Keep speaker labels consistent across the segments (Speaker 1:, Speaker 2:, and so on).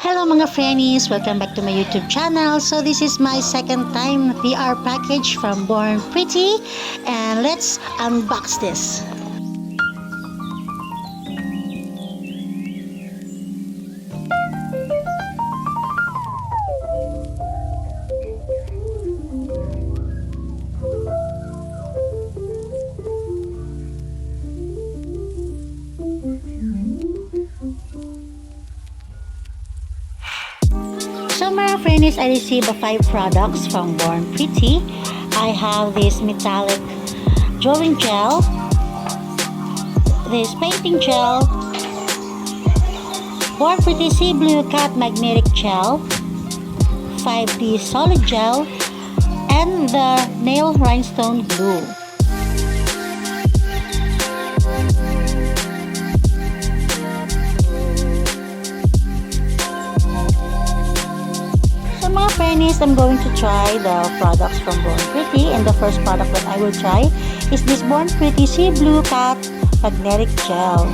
Speaker 1: Hello mga frennies! Welcome back to my YouTube channel. So this is my second time PR package from Born Pretty, and let's unbox this. So mga frennies, I received 5 products from Born Pretty. I have this metallic drawing gel, this painting gel, Born Pretty Sea Blue Cat Magnetic Gel, 5D Solid Gel, and the Nail Rhinestone Glue. Mga frennies, I'm going to try the products from Born Pretty, and the first product that I will try is this Born Pretty Sea Blue Cat Magnetic Gel.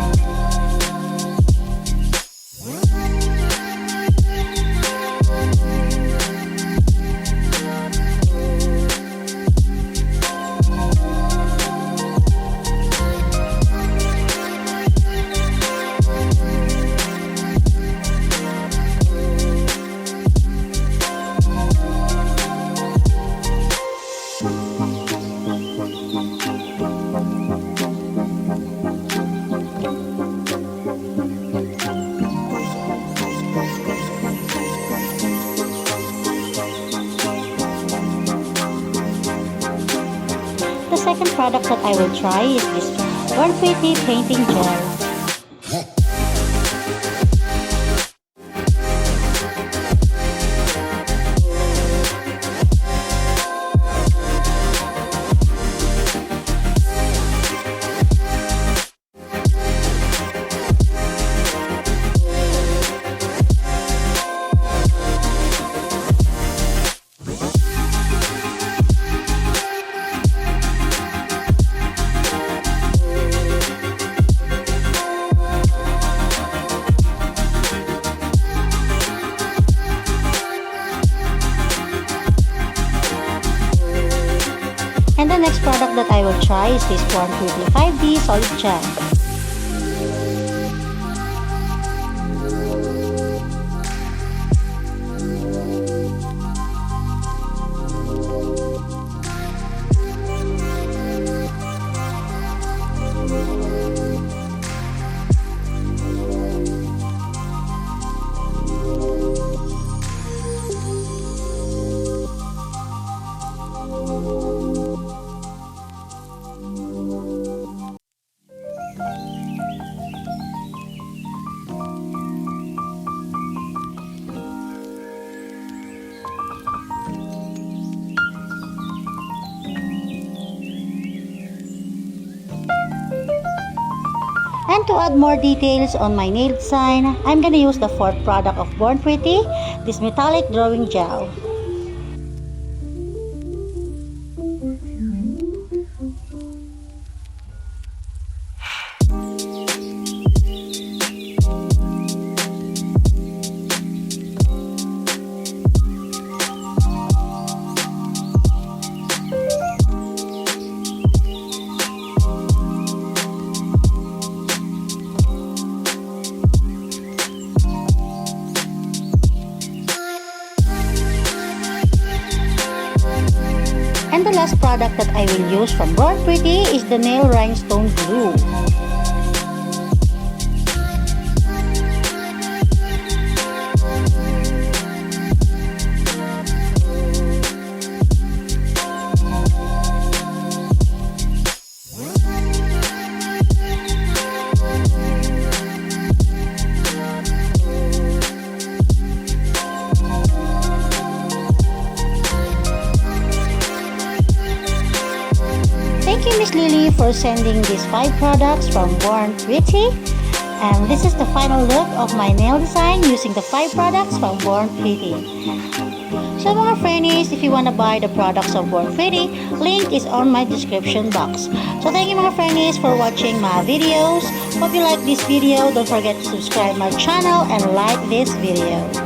Speaker 1: The second product that I will try is this Born Pretty Painting Gel. And the next product that I will try is this Born Pretty 5D Solid Gel. And to add more details on my nail design, I'm gonna use the fourth product of Born Pretty, this metallic drawing gel. And the last product that I will use from Born Pretty is the Nail Rhinestone Glue. Thank you, Miss Lily, for sending these 5 products from Born Pretty. And this is the final look of my nail design using the 5 products from Born Pretty. So mga frennies, if you wanna buy the products of Born Pretty, link is on my description box. So thank you mga frennies for watching my videos. Hope you like this video. Don't forget to subscribe my channel and like this video.